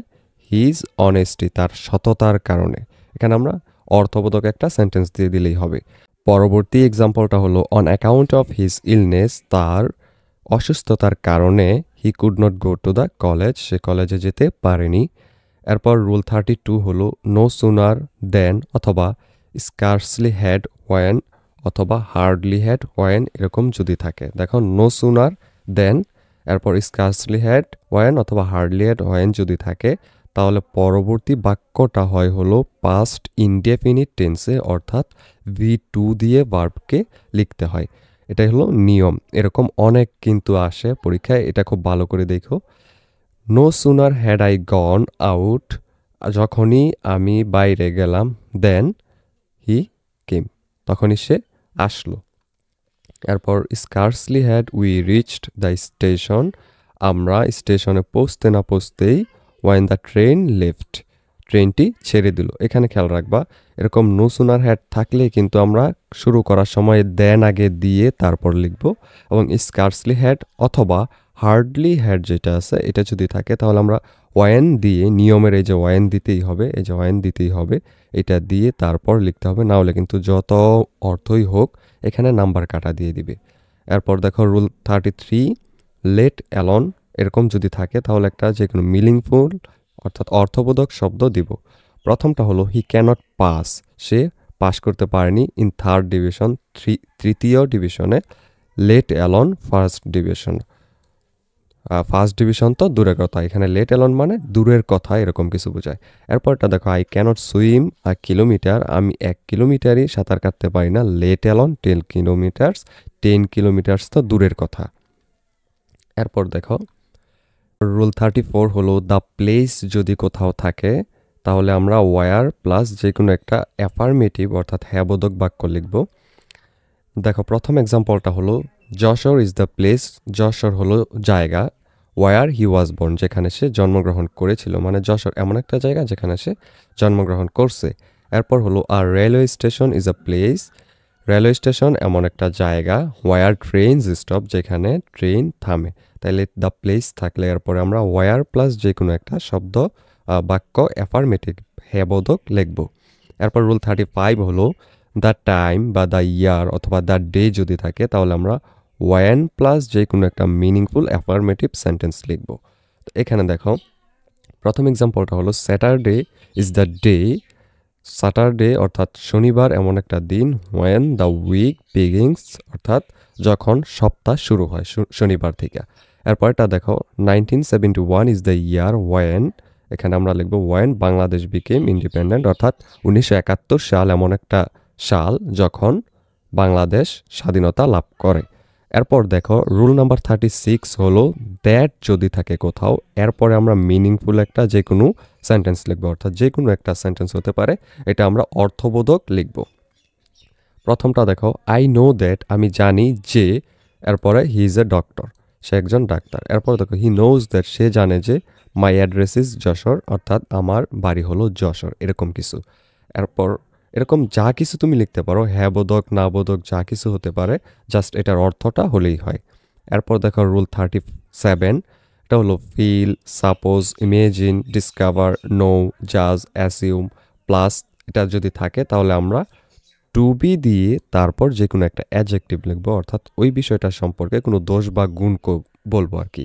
হিজ অনেস্টি, তার সততার কারণে। এখানে আমরা অর্থবোধক একটা সেন্টেন্স দিয়ে দিলেই হবে। পরবর্তী এক্সাম্পলটা হলো on account of his illness, তার অসুস্থতার কারণে he could not go to the college, সে কলেজে যেতে পারেনি। এরপর রুল 32 হলো নো সুনার দেন অথবা স্কার্সলি হ্যাড ওয়েন অথবা হার্ডলি হ্যাড ওয়েন এরকম যদি থাকে। দেখো নো সুনার দেন, এরপর স্কার্সলি হ্যাড ওয়েন অথবা হার্ডলি হ্যাড ওয়েন যদি থাকে তাহলে পরবর্তী বাক্যটা হয় হলো পাস্ট ইনডেফিনিট টেন্সে, অর্থাৎ V2 দিয়ে ভার্বকে লিখতে হয়। এটাই হলো নিয়ম। এরকম অনেক কিন্তু আসে পরীক্ষায়, এটা খুব ভালো করে দেখো। No sooner had I gone out, যখনই আমি বাইরে গেলাম, দেন হি কেম, তখনই সে আসলো। এরপর scarcely had we reached the station, আমরা স্টেশনে পৌঁছতে না পৌঁছতেই ওয়েন দ্য ট্রেন লেফট, ট্রেনটি ছেড়ে দিল। এখানে খেয়াল রাখবা এরকম নো সুনার হ্যাড থাকলে কিন্তু আমরা শুরু করার সময় দেন আগে দিয়ে তারপর লিখব, এবং স্কার্সলি হ্যাড অথবা হার্ডলি হ্যাড যেটা আছে এটা যদি থাকে তাহলে আমরা ওয়েন দিয়ে, নিয়মের এই যে ওয়েন দিতেই হবে, এই যে ওয়েন দিতেই হবে, এটা দিয়ে তারপর লিখতে হবে, না হলে কিন্তু যত অর্থই হোক এখানে নাম্বার কাটা দিয়ে দিবে। এরপর দেখো রুল 33 লেট অ্যালন, এরকম যদি থাকে তাহলে একটা যে কোনো মিনিংফুল অর্থাৎ অর্থবোধক শব্দ দিব। প্রথমটা হলো হি ক্যানট পাস, সে পাস করতে পারেনি ইন থার্ড ডিভিশন, তৃতীয় ডিভিশনে, let alone first division. First division তো দূরের কথা, এখানে লেট অ্যালন মানে দূরের কথা এরকম কিছু বোঝায়। এরপরটা দেখো I cannot swim a kilometre, আমি 1 কিলোমিটারই সাঁতার কাটতে পারি না, লেট অ্যালন 10 কিলোমিটার্স, 10 কিলোমিটার্স তো দূরের কথা। এরপর দেখো রুল 34 হলো দ্য প্লেস যদি কোথাও থাকে তাহলে আমরা ওয়ার প্লাস যে কোনো একটা অ্যাফার্মেটিভ অর্থাৎ হ্যাবোধক বাক্য লিখব। দেখো প্রথম এক্সাম্পলটা হলো Jessore is the place, Jessore হলো জায়গা, ওয়ার হি ওয়াজ বর্ন, যেখানে সে জন্মগ্রহণ করেছিল, মানে যশোর এমন একটা জায়গা যেখানে সে জন্মগ্রহণ করছে। এরপর হলো আর railway station is a place, railway station এমন একটা জায়গা, ওয়ার ট্রেনস স্টপ, যেখানে ট্রেন থামে। তাইলে দ্য প্লেস থাকলে এরপরে আমরা ওয়ার প্লাস যে কোনো একটা শব্দ বাক্য অ্যাফার্মেটিভ হ্যাবোধক লিখব। এরপর রুল 35 হলো দ্য টাইম বা দ্য ইয়ার অথবা দ্য ডে যদি থাকে তাহলে আমরা ওয়ান প্লাস যে কোনো একটা মিনিংফুল অ্যাফার্মেটিভ সেন্টেন্স লিখব। তো এখানে দেখো প্রথম এক্সাম্পলটা হলো Saturday is the day, Saturday অর্থাৎ শনিবার এমন একটা দিন, ওয়েন দ্য উইক বিগিংস অর্থাৎ যখন সপ্তাহ শুরু হয় শনিবার থেকে। এরপরটা দেখো 1971 ইজ দ্য ইয়ার ওয়েন, এখানে আমরা লিখব ওয়েন বাংলাদেশ বিকেম ইন্ডিপেন্ডেন্ট, অর্থাৎ 1971 সাল এমন একটা সাল যখন বাংলাদেশ স্বাধীনতা লাভ করে। এরপর দেখো রুল নাম্বার 36 হলো দ্যাট যদি থাকে কোথাও এরপরে আমরা মিনিংফুল একটা যে কোনো সেন্টেন্স লিখব, অর্থাৎ যে কোনো একটা সেন্টেন্স হতে পারে, এটা আমরা অর্থবোধক লিখব। প্রথমটা দেখো আই নো দ্যাট, আমি জানি যে এরপরে হি ইজ এ ডক্টর, সে একজন ডাক্তার। এরপর দেখো হি নোজ দ্যাট, সে জানে যে মাই অ্যাড্রেস ইজ যশোর, অর্থাৎ আমার বাড়ি হলো যশোর, এরকম কিছু। এরপর এরকম যা কিছু তুমি লিখতে পারো, হ্যাঁ বোধক না বোধক যা কিছু হতে পারে, জাস্ট এটার অর্থটা হলেই হয়। এরপর দেখো রুল 37, এটা হলো feel, suppose, imagine, discover, know, জাজ, অ্যাসিউম প্লাস এটা যদি থাকে তাহলে আমরা টু বি দিয়ে তারপর যে কোনো একটা অ্যাডজেক্টিভ লিখবো, অর্থাৎ ওই বিষয়টা সম্পর্কে কোনো দোষ বা গুণ বলবো আর কি।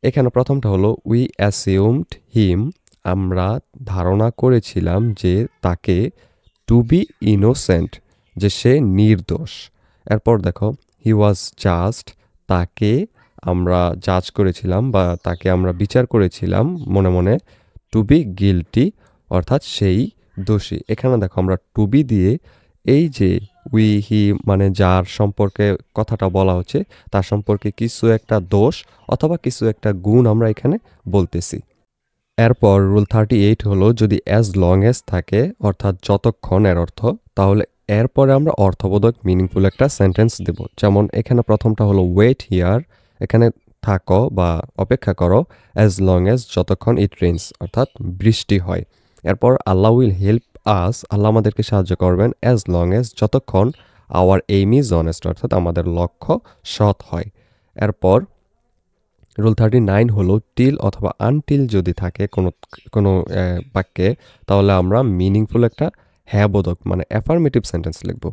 এখানে প্রথমটা হলো উই অ্যাসিউমড হিম, আমরা ধারণা করেছিলাম যে তাকে, টু বি ইনোসেন্ট, যে সে নির্দোষ। এরপর দেখো হি ওয়াজ জাস্ট, তাকে আমরা জাজ করেছিলাম বা তাকে আমরা বিচার করেছিলাম মনে মনে, টু বি গিলটি, অর্থাৎ সেই দোষী। এখানে দেখো আমরা টু বি দিয়ে এই যে উই হি মানে যার সম্পর্কে কথাটা বলা হচ্ছে তার সম্পর্কে কিছু একটা দোষ অথবা কিছু একটা গুণ আমরা এখানে বলতেছি। এরপর রুল 38 হলো যদি অ্যাজ লং অ্যাজ থাকে, অর্থাৎ যতক্ষণ এর অর্থ, তাহলে এরপরে আমরা অর্থবোধক মিনিংফুল একটা সেন্টেন্স দেব। যেমন এখানে প্রথমটা হলো ওয়েট হিয়ার, এখানে থাকো বা অপেক্ষা করো, অ্যাজ লং অ্যাজ যতক্ষণ ইট রেইনস, অর্থাৎ বৃষ্টি হয়। এরপর আল্লাহ উইল হেল্প আস, আল্লাহ আমাদেরকে সাহায্য করবেন, অ্যাজ লং অ্যাজ যতক্ষণ আওয়ার এইম ইজ অনেস্ট, অর্থাৎ আমাদের লক্ষ্য সৎ হয়। এরপর রুল 39 হলো টিল অথবা আনটিল যদি থাকে কোনো কোনো বাক্যে, তাহলে আমরা মিনিংফুল একটা হ্যাঁ বোধক মানে অ্যাফার্মেটিভ সেন্টেন্স লিখব।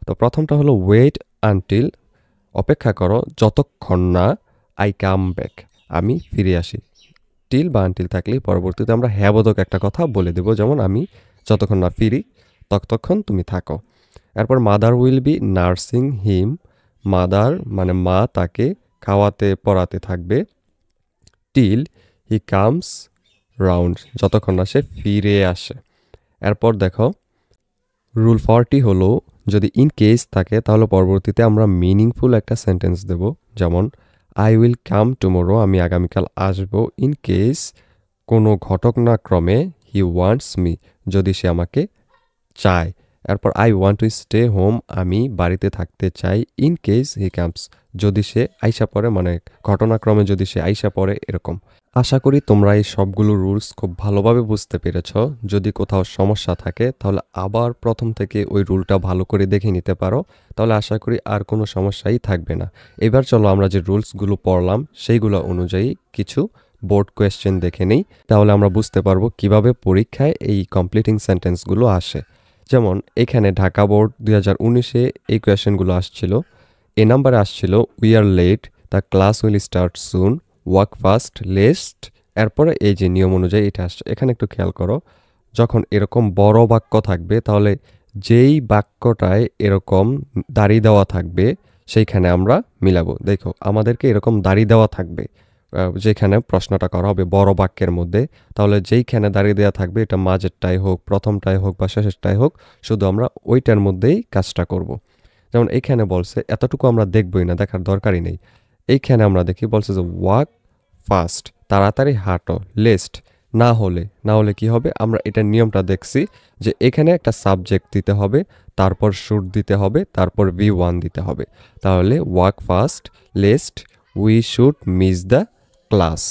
তো প্রথমটা হলো ওয়েট আনটিল, অপেক্ষা করো যতক্ষণ না আই কাম ব্যাক, আমি ফিরে আসি। টিল বা আনটিল থাকলেই পরবর্তীতে আমরা হ্যাঁ বোধক একটা কথা বলে দেব, যেমন আমি যতক্ষণ না ফিরি ততক্ষণ তুমি থাকো। এরপর mother will be nursing him, mother মানে মা তাকে খাওয়াতে পড়াতে থাকবে, টিল হি কামস রাউন্ড, যতক্ষণ না সে ফিরে আসে। এরপর দেখো রুল 40 হলো যদি ইন কেস থাকে তাহলে পরবর্তীতে আমরা মিনিংফুল একটা সেন্টেন্স দেব, যেমন আই উইল কাম টুমোরো, আমি আগামীকাল আসব, ইন কেস কোনো ঘটনাক্রমে হি ওয়ান্টস মি, যদি সে আমাকে চায়। এরপর I want to stay home, আমি বাড়িতে থাকতে চাই, ইন কেস হি কামস, যদি সে আইসা পড়ে, মানে ঘটনাক্রমে যদি সে আইসা পড়ে, এরকম। আশা করি তোমরা এই সবগুলো রুলস খুব ভালোভাবে বুঝতে পেরেছ। যদি কোথাও সমস্যা থাকে তাহলে আবার প্রথম থেকে ওই রুলটা ভালো করে দেখে নিতে পারো, তাহলে আশা করি আর কোনো সমস্যাই থাকবে না। এবার চলো আমরা যে রুলসগুলো পড়লাম সেইগুলো অনুযায়ী কিছু বোর্ড কোয়েশ্চেন দেখে নেই, তাহলে আমরা বুঝতে পারবো কিভাবে পরীক্ষায় এই কমপ্লিটিং সেন্টেন্সগুলো আসে। যেমন এখানে ঢাকা বোর্ড 2019-এ এই কোয়েশ্চেনগুলো আসছিল। এ নাম্বারে আসছিল we are late, the class will start soon, walk fast, lest. এরপরে এই যে নিয়ম অনুযায়ী এটা আসছে, এখানে একটু খেয়াল করো, যখন এরকম বড় বাক্য থাকবে তাহলে যেই বাক্যটায় এরকম দাড়ি দেওয়া থাকবে সেইখানে আমরা মিলাবো। দেখো আমাদেরকে এরকম দাড়ি দেওয়া থাকবে যেখানে প্রশ্নটা করা হবে বড় বাক্যের মধ্যে, তাহলে যেইখানে দাঁড়িয়ে দেওয়া থাকবে এটা মাঝেরটাই হোক, প্রথমটাই হোক বা শেষেরটাই হোক, শুধু আমরা ওইটার মধ্যেই কাজটা করব। যেমন এইখানে বলছে এতটুকু আমরা দেখবই না, দেখার দরকারই নেই। এইখানে আমরা দেখি বলছে যে ওয়াক ফাস্ট, তাড়াতাড়ি হাঁটো, লেস্ট, না হলে কি হবে, আমরা এটার নিয়মটা দেখছি যে এখানে একটা সাবজেক্ট দিতে হবে, তারপর শুড দিতে হবে, তারপর V1 দিতে হবে। তাহলে walk fast, lest, we should miss the class.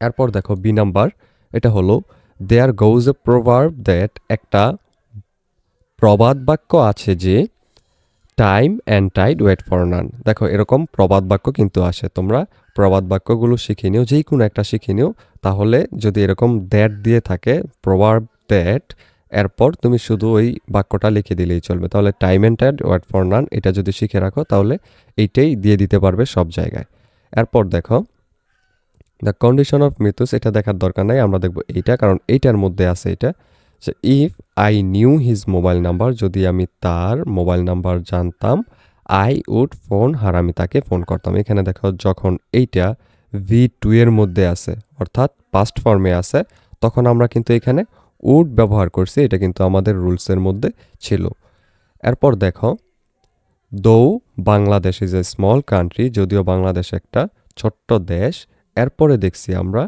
এরপর দেখো বি নাম্বার, এটা হলো দেয়ার গোজ এ প্রভার্ব দ্যাট, একটা প্রবাদ বাক্য আছে যে time and tide wait for none. দেখো এরকম প্রবাদ বাক্য কিন্তু আসে, তোমরা প্রবাদ বাক্যগুলো শিখে নিও, যেই কোনো একটা শিখে নিও, তাহলে যদি এরকম দ্যাট দিয়ে থাকে প্রভার্ব দ্যাট, এরপর তুমি শুধু ওই বাক্যটা লিখে দিলেই চলবে। তাহলে time and tide wait for none এটা যদি শিখে রাখো তাহলে এইটাই দিয়ে দিতে পারবে সব জায়গায়। এরপর দেখো দ্য কন্ডিশন অফ মিথুস, এটা দেখার দরকার নাই, আমরা দেখবো এইটা, কারণ এইটার মধ্যে আছে এটা যে if I knew his mobile number, যদি আমি তার মোবাইল নাম্বার জানতাম, আই উড ফোন হার, আমি তাকে ফোন করতাম। এখানে দেখো যখন এইটা V2 এর মধ্যে আছে অর্থাৎ পাস্ট ফর্মে আছে, তখন আমরা কিন্তু এখানে উড ব্যবহার করছি, এটা কিন্তু আমাদের রুলসের মধ্যে ছিল। এরপর দেখো দো Bangladesh is a small country, যদিও বাংলাদেশ একটা ছোট্ট দেশ। এরপরে দেখছি আমরা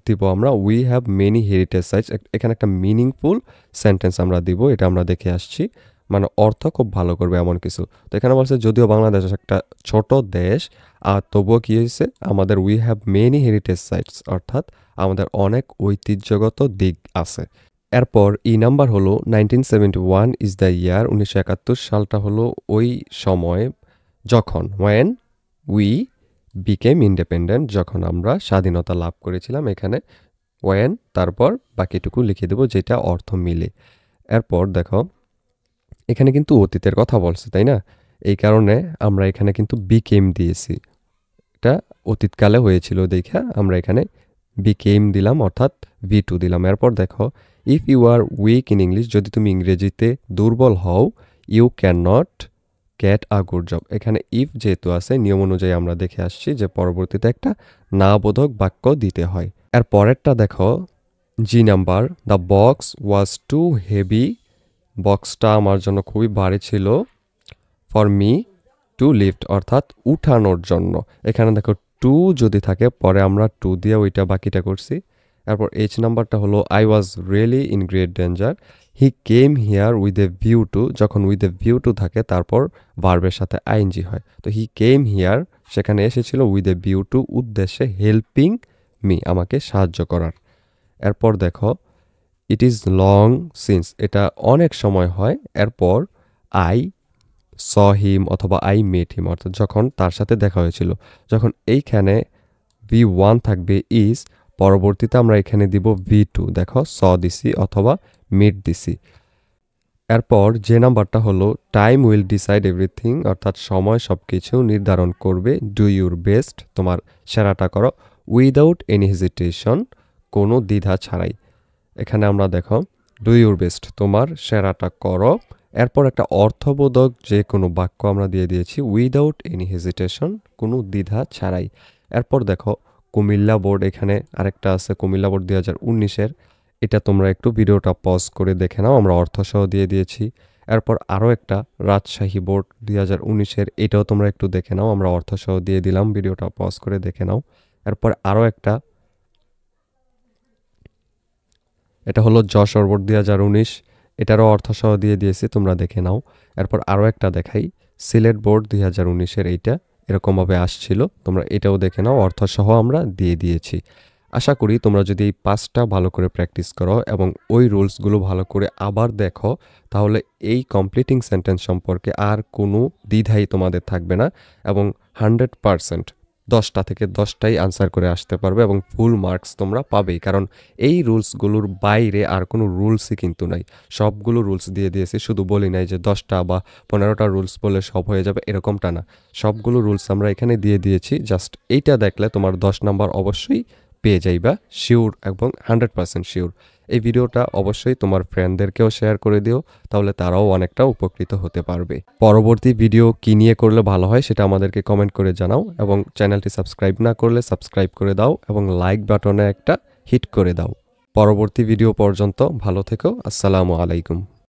দিব আমরা we have many heritage sites, এখানে একটা মিনিংফুল সেন্টেন্স আমরা দিব, এটা আমরা দেখে আসছি। মানে অর্থ খুব ভালো করবে এমন কিছু। তো এখানে বলছে যদিও বাংলাদেশ একটা ছোট দেশ আর তবুও কি হয়েছে আমাদের we have many heritage sites, অর্থাৎ আমাদের অনেক ঐতিহ্যগত দিক আছে। এরপর নাম্বার হলো 1971 ইজ দ্য ইয়ার, 1971 সালটা হলো ওই সময় যখন ওয়েন উই বিকেম ইন্ডিপেন্ডেন্ট, যখন আমরা স্বাধীনতা লাভ করেছিলাম। এখানে ওয়েন তারপর বাকিটুকু লিখে দেবো যেটা অর্থ মিলে। এরপর দেখো এখানে কিন্তু অতীতের কথা বলছে, তাই না? এই কারণে আমরা এখানে কিন্তু বিকেম দিয়েছি, এটা অতীতকালে হয়েছিল দেখা আমরা এখানে বিকেম দিলাম, অর্থাৎ V2 দিলাম। এরপর দেখো if you are weak in English, যদি তুমি ইংরেজিতে দুর্বল হও, you can not get a good job. এখানে ইফ যেহেতু আছে নিয়ম অনুযায়ী আমরা দেখে আসছি যে পরবর্তীতে একটা না বোধক বাক্য দিতে হয়। এর পরেরটা দেখো number, the box was too heavy, বক্সটা আমার জন্য খুবই ভারী ছিল, ফর মি টু লিফট, অর্থাৎ উঠানোর জন্য। এখানে দেখো টু যদি থাকে পরে আমরা টু দিয়ে ওইটা বাকিটা করছি। এরপর নাম্বারটা হলো I was really in great danger, he came here with a view to, যখন উইথ এ ভিউ টু থাকে তারপর ভার্বের সাথে আইএনজি হয়। তো হি কেম হিয়ার সেখানে এসেছিল উইথ এ ভিউ টু, উদ্দেশ্যে হেল্পিং মি, আমাকে সাহায্য করার। এরপর দেখো ইট ইজ লং সিন্স, এটা অনেক সময় হয়। এরপর আই স হিম অথবা আই মেট হিম, অর্থাৎ যখন তার সাথে দেখা হয়েছিল। যখন এইখানে V1 থাকবে ইজ, পরবর্তীতে আমরা এখানে দিব V2, দেখো স দিছি অথবা মিট দিছি। এরপর যে নাম্বারটা হলো টাইম উইল ডিসাইড এভরিথিং, অর্থাৎ সময় সব কিছু নির্ধারণ করবে। ডু ইউর বেস্ট, তোমার সেরাটা করো। উইদাউট এনি হেজিটেশন, কোনো দ্বিধা ছাড়াই। এখানে আমরা দেখো ডু ইউর বেস্ট, তোমার সেরাটা করো। এরপর একটা অর্থবোধক যে কোনো বাক্য আমরা দিয়ে দিয়েছি উইদাউট এনি হেজিটেশন, কোনো দ্বিধা ছাড়াই। এরপর দেখো কুমিল্লা বোর্ড, এখানে আরেকটা আছে কুমিল্লা বোর্ড 2019-এর, এটা তোমরা একটু ভিডিওটা পজ করে দেখে নাও, আমরা অর্থসহ দিয়ে দিয়েছি। এরপর আরও একটা রাজশাহী বোর্ড 2019-এর, এটাও তোমরা একটু দেখে নাও, আমরা অর্থসহ দিয়ে দিলাম, ভিডিওটা পজ করে দেখে নাও। এরপর আরও একটা, এটা হলো যশোর বোর্ড 2019, এটারও অর্থসহ দিয়ে দিয়েছি, তোমরা দেখে নাও। এরপর আরও একটা দেখাই সিলেট বোর্ড 2019-এর, এইটা এরকমভাবে আসছিল, তোমরা এটাও দেখে নাও, অর্থসহ আমরা দিয়ে দিয়েছি। আশা করি তোমরা যদি এই 5টা ভালো করে প্র্যাকটিস করো এবং ওই রুলসগুলো ভালো করে আবার দেখো, তাহলে এই কমপ্লিটিং সেন্টেন্স সম্পর্কে আর কোনো দ্বিধাই তোমাদের থাকবে না এবং 100% 10টা থেকে 10টাই আনসার করে আসতে পারবে এবং ফুল মার্কস তোমরা পাবেই। কারণ এই রুলসগুলোর বাইরে আর কোনো রুলসই কিন্তু নাই, সবগুলো রুলস দিয়ে দিয়েছি, শুধু বলি নাই যে 10টা বা 15টা রুলস বলে সব হয়ে যাবে, এরকমটা না। সবগুলো রুলস আমরা এখানে দিয়ে দিয়েছি, জাস্ট এইটা দেখলে তোমার 10 নাম্বার অবশ্যই পেয়ে যাইবা, শিওর এবং 100% শিওর। এই ভিডিওটা অবশ্যই তোমার ফ্রেন্ডদেরকেও শেয়ার করে দিও, তাহলে তারাও অনেকটা উপকৃত হতে পারবে। পরবর্তী ভিডিও কী নিয়ে করলে ভালো হয় সেটা আমাদেরকে কমেন্ট করে জানাও এবং চ্যানেলটি সাবস্ক্রাইব না করলে সাবস্ক্রাইব করে দাও এবং লাইক বাটনে একটা হিট করে দাও। পরবর্তী ভিডিও পর্যন্ত ভালো থেকো। আসসালামু আলাইকুম।